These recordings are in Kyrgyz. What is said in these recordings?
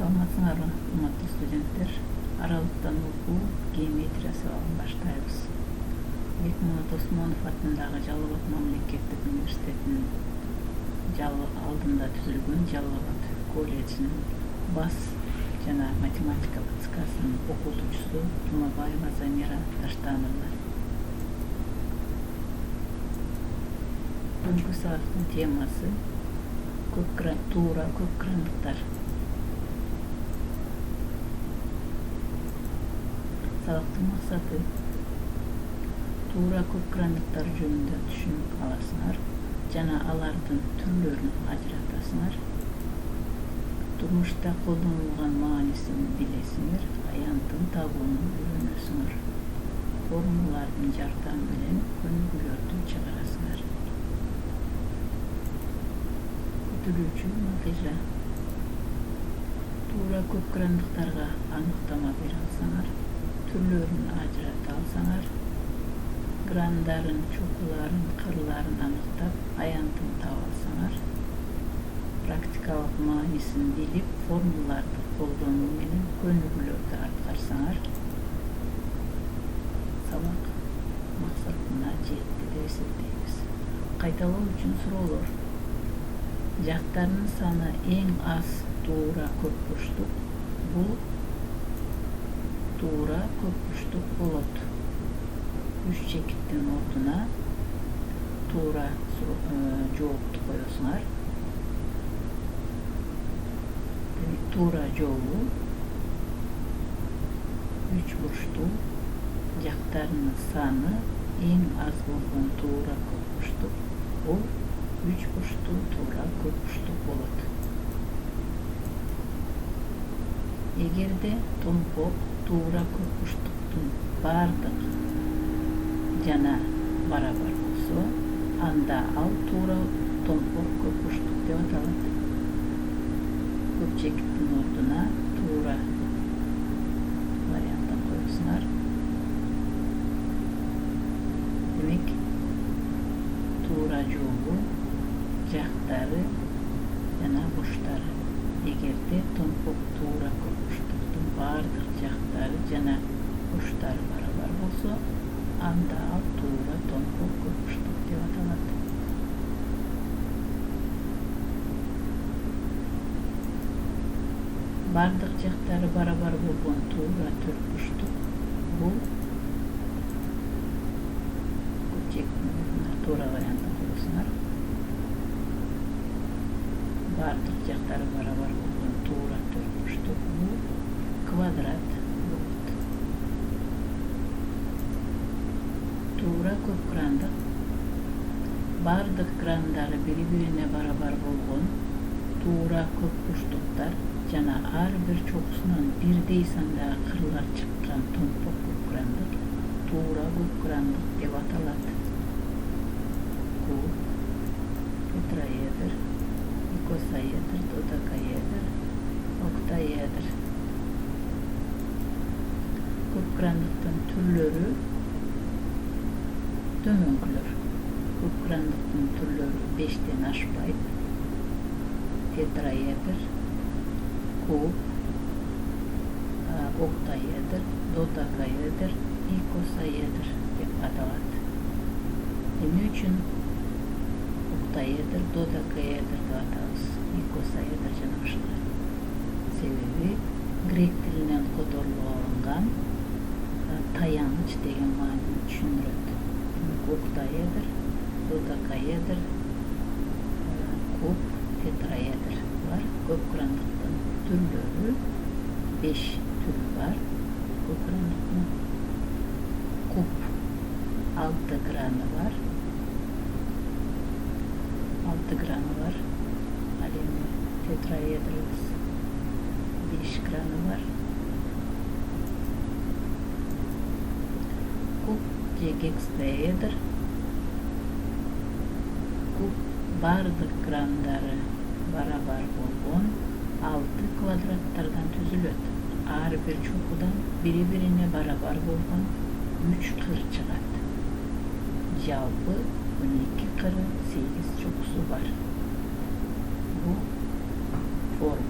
Саламатсыңарбы, урматтуу студенттер. Аралыктан окуу геометрия сабагын баштайбыз. Бекмурат Осмонов атындагы Жалал Абад мамлекеттик университетинин алдында түзүлгөн Жалал Абад колледжинин бас жана математика физикасынын окутуучусу Тумабаева Замира Таштановна. Бүгүнкү сабактын темасы туура көп крандыктар. Сабактын максаты туура көп крандыктар жөнүндө түшүнүк аласыңар жана алардын түрлөрүн ажыратасыңар. Турмушта колдонулган маанисин билесиңер, аянтын табууну үйрөнөсүңөр. Формулалардын жардамы менен көнүгүүлөрдү чыгарасыңар. Күтүлүүчү натыйжа. Туура көп крандыктарга аныктама бере алсаңар, түрлөрүн ажырата алсаңар, грандарын, чокуларын, кырларын аныктап, аянтын таба алсаңар, практикалык маанисин билип, формулаларды колдонуу менен көнүгүүлөрдү аткарсаңар, сабак максатына жетти деп эсептейбиз. Кайталоо үчүн суроолор. Жактарынын саны эң аз туура көп бурчтук бул туура көп бурчтук болот. Үч чекиттин ордуна туура жоопту коесуңар. Туура жообу үч бурчтуу жактарынын саны эң аз болгон туура көп бурчтук бул үч бурчтуу туура көп бурчтук болот. Эгерде томпок туура көп бурчтуктун бардык жана барабар болсо, анда ал туура томпок көп бурчтук деп аталат. Көп чекиттин ордуна туура вариантын коесуңар. Демек, туура жообу жактары жана бурчтары. Эгерде томпок туура көп бурчтуктун бардык жактары жана бурчтары барабар болсо, анда ал туура томпок көп бурчтук деп аталат. Бардык жактары барабар болгон туура төрт бурчтук бул туура вариантын коесуңар. Бардык жактары барабар болгон туура төрт бурчтук бул квадрат болот. Туура көп крандык. Бардык крандары бири-бирине барабар болгон туура көп бурчтуктар жана ар бир чокусунан бирдей сандагы кырлар чыккан томпок көп крандык туура көп крандык деп аталат. Куб, тетрайедр, икосаэдр, додекаэдр, октаэдр. Көп крандыктын түрлөрү төмөнкүлөр. Көп крандыктын түрлөрү 5тен ашпайт. Тетраэдр, куб, октаэдр, додекаэдр, икосаэдр деп аталат. Эмне үчүн октаэдр, додекаэдр деп атабыз, икосаэдр жана башка? Себеби грек тилинен которулуп алынган таяныч деген маанини түшүндүрөт. Октаэдр, додекаэдр, куб, тетраэдр бар. Көп крандыктын түрлөрү 5 түрү бар. Көп крандыктын куб 6 граны бар. 6 граны бар. Ал эми тетраэдрыбыз 5 граны бар. Куб же гексаэдр. Куб бардык грандары барабар болгон 6 квадраттардан түзүлөт. Ар бир чокудан бири-бирине барабар болгон 3 кыр чыгат. Жалпы 12 кыры 8 чокусу бар. Бул формула.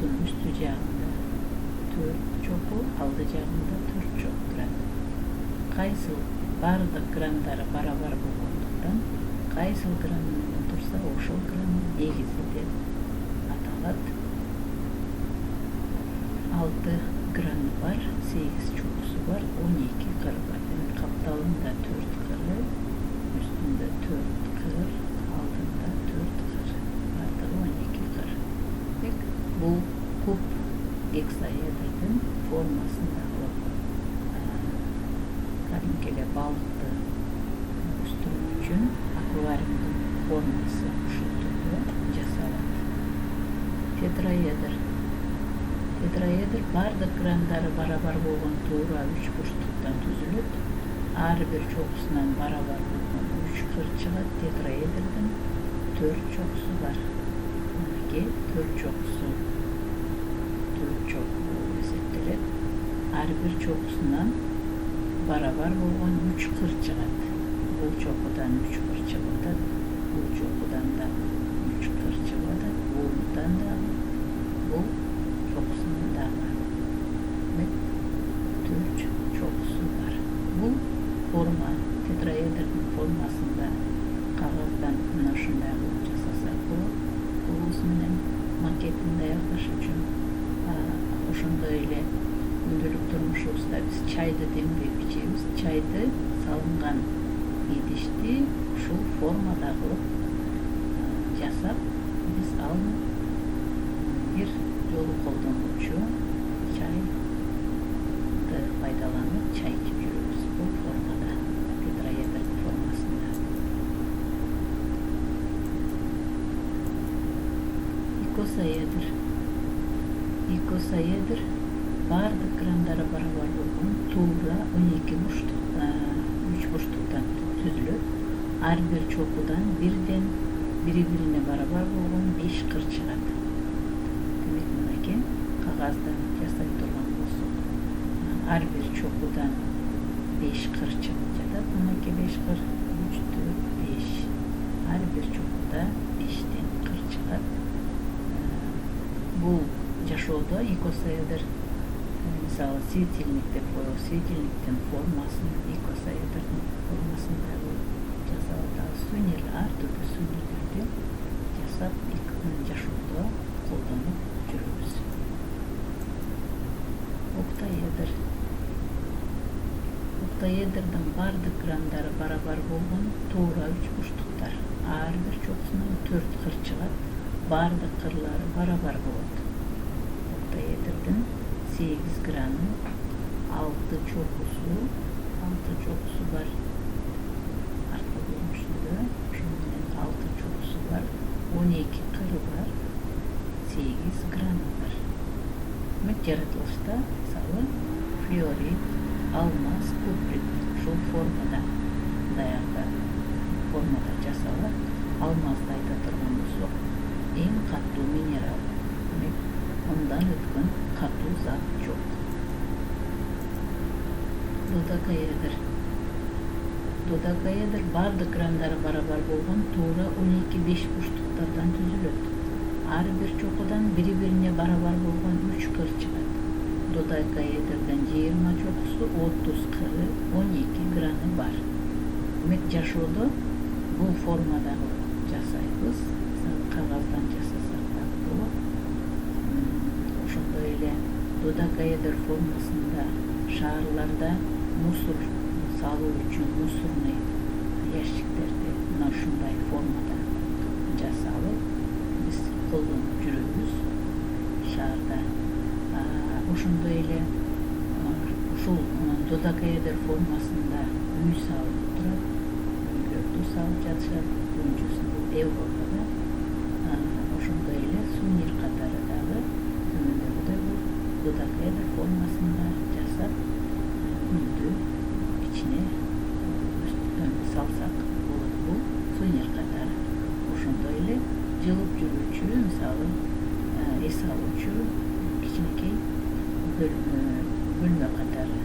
Uştun üstü jagында 4 çoku, aldı jagında 4 çok турат. Кайсыл бардык грандары барабар болгондуктан, кайсыл гран менен турса, ошол гран негизи деп аталат. 6 граны бар, 8 чокусу бар, 12 кыр бар. Капталында 4 кыры, üstünde 4 kır, altında 4 kır. Artık 12 kır. Bu kup heksaedr'in formasında kadinkele balıkta üstürüm için akvaryumdun forması uşulduğu jasalat. Tetraedr. Tetraedr bardıq grandары barabar bolған tuğra 3 burçluktan түзүлөт. Ар бир чокусунан барабар болгон 3 кыр чыгат. Теtraedrдин 4 чокусу бар. Мынакей 4 чокусу 4 чок эсептелет. Ар бир чокусунан барабар болгон 3 кыр чыгат. Бул чокудан 3 кыр чыгат. Бул чокудан да 3 кыр чыгат. Булдан да бул çoksundan da var. Ve 4 çoksu var. Bu forma, tetraedr'in formasında kağıttan mana şunday kılıp jasasak bolot. Bulusунен maketinde yaklaş üçün ошондой эле күндүлүк турмушубузда биз чайды демдеп ичебиз. Чайды салынган идишти ушул формада кылып жасап биз ал бир жолу колдонуучу чайды пайдаланып чай ичип жүрөбүз. Бул формада, теtraedr формасында. Икосаэдр. Икосаэдр бардык грандары барабар болгон туура 12 3 бурчтуктан түзүлөт. Ар бир чокудан бирден бири-бирине барабар болгон 5 кыр чыгат. Демек мынакей кагаздан жасай турган болсок, ар бир чокудан 5 кыр чыгып жатат. Мынакей 5 кыр, 3, 4, 5. Ар бир чокуда 5тен кыр чыгат. Бул жашоодо икосаэдр мисалы светильник деп коелуп, светильниктин формасын икосаэдрдин формасында жасалат. Сувенир, ар түрдүү сувенирлерди жасап жашоодо колдонуп жүрөбүз. Октаэдр. Октаэдрдин бардык грандары барабар болгон туура 3 бурчтуктар. Ар бир чокусунан 4 кыр чыгат. Бардык кырлары барабар болот. Октаэдрдин 8 граны, 6 чокусу бар. Артка көрүнүшүндө ошону менен 6 чокусу бар, 12 кыры бар, 8 граны бар. Демек жаратылышта мисалы флюорит, алмаз, куприт ушул формада даярда формада жасалат. Алмазды айта турган болсок, эң катуу минерал. Демек ондан өткөн катуу зат жок. Додекаэдр. Додекаэдр бардык грандары барабар болгон туура 12 5 бурчтуктардан түзүлөт. Ар бир чокудан бири-бирине барабар болгон 3 кыр чыгат. Додекаэдрдин 20 чокусу, 30 кыры, 12 граны бар. Демек жашоодо бул формада жасайбыз. Кагаздан жасасак да болот. Ошондой эле додекаэдр формасында шаарларда мусор салуу үчүн мусорный ящиктерди мына ушундай формада жасалып биз колдонуп жүрөбүз шаарда. Ошондой эле ушул додекаэдр формасында үй салып турат, үйлөрдү салып жатышат. Өнчөсүндө Европада ошондой эле сувенир катары дагы төмөндөгүдөй бул додекаэдр формасында жасап үйдү ичине салсак болот. Бул сувенир катары. Ошондой эле жылып жүрүүчү, мисалы эс алуучу кичинекей бөлмө катары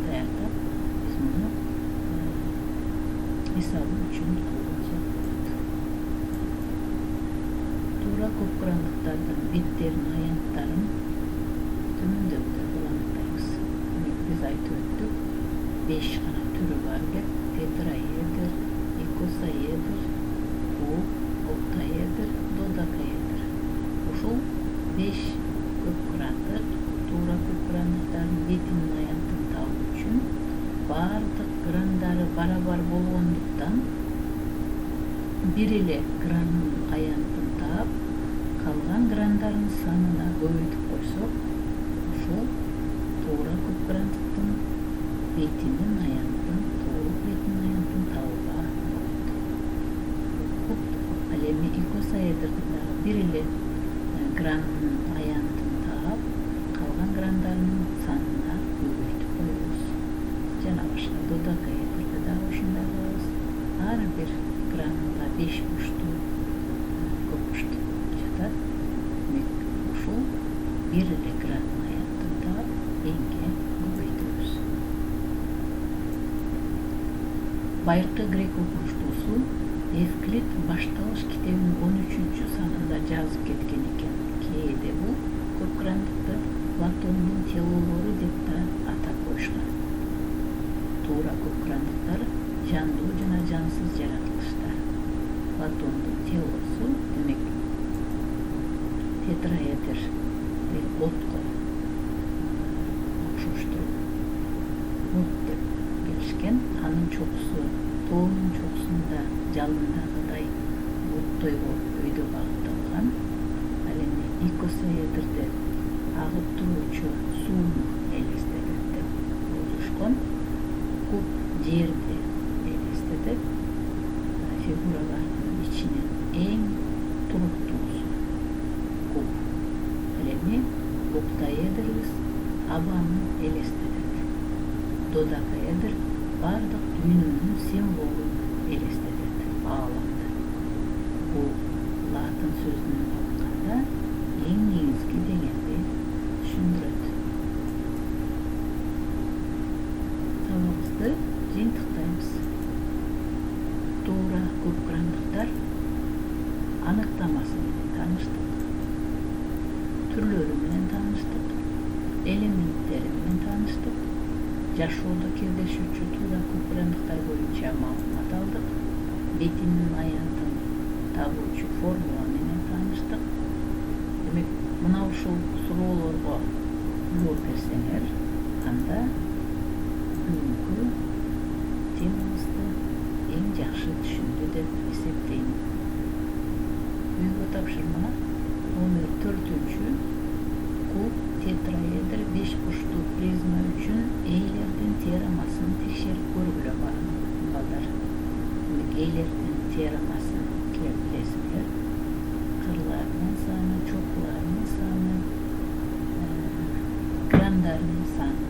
даярдап биз муну эс алуу үчүн колдонсок болот. Tuğra köpkürandıklardan bitlerin, ayanttарын tümündöktür bulanıktayız. Biz aytып öttük. 5 gana türü var деп. Tetraeder, ikosaeder, kub, oktаэдр, додекаэдр. Ушул 5 köpkürandык Tuğra köpkürandыктардын бетинин аянтын табуу үчүн баардык грандары барабар болгондуктан бир эле гранын аянтын таап, калган грандардын санына көбөйтүп койсок, ушул Tuğra köpkürandыктын бетинин аянтын, толук бетинин аянтын табууга болот. Ал эми икосаэдрдин дагы бир эле гранын аянтын таап, калган грандарынын санына көбөйтүп коебуз. Жана башка додекаэдрде дагы ушундай кылабыз. Ар бир гранында 5 бурчтуу көп бурчтуу жатат. Ушул бир эле гранын аянтын таап, энге көбөйтөбүз. Байыркы грек окумуштуусу Евклид башталыш китебинин 13-санында жазып кеткен экен. Кээде бул көпграндыкты Платондун телолору деп да атап коюшкан. Tuğra köpkürandыктар жандуу жана жансыз жаратылыштар. Платондун теориясы демек тетраэдр отко окшоштуруп от деп келишкен. Анын чокусу тоонун чокусунда жалындагыдай оттой болуп өйдө багытталган. Ал эми икосаэдрде агып туруучу сууну элестетет деп болушкон. Куб жерди элестетет. Фигуралардын ичинен эң туруктуусу куб. Ал эми октаэдрибиз абаны элестетет. Додекаэдр бардык дүйнөнүн символун элестетет, бааламды. Бул латын сөзүнөн алганда эң негизги дегенди түшүндүрөт. Табыбызды жыйынтыктайбыз. Tuğra köpkürandыктар аныктамасы менен тааныштык. Түрлөрү менен тааныштык. Элементтери менен тааныштык. Жашоодо кирдешүүчү Tuğra köpkürandыктар боюнча маалымат алдык. Бетинин аянтын табуучу формула менен тааныштык. Демек, мына ушул суроолорго жооп берсеңер, анда бүгүнкү темабызды эң жакшы түшүндү деп эсептейм. Үйгө тапшырма номер 4-чү куб тетраэдр 5 бурчтуу призма үчүн эйлердин теоремасын текшерип көргүлө балдар. Эйлердин теоремасын билесиңер. Кырларынын саны, чокуларынын саны, грандарынын саны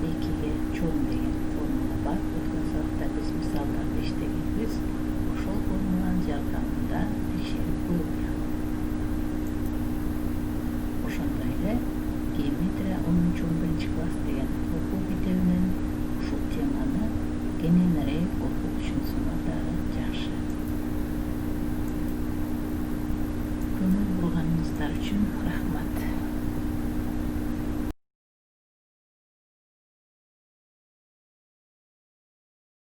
2-ге чоң деген формула бар. Өткөн сабакта биз мисалдарды иштегенбиз. Ошол формуланын жардамында текшерип көргүлө. Ошондой эле геометрия 10-11 класс деген окуу китебинен ушул теманы кененирээк окуп түшүнсөңөр дагы жакшы. Көңүл бурганыңыздар үчүн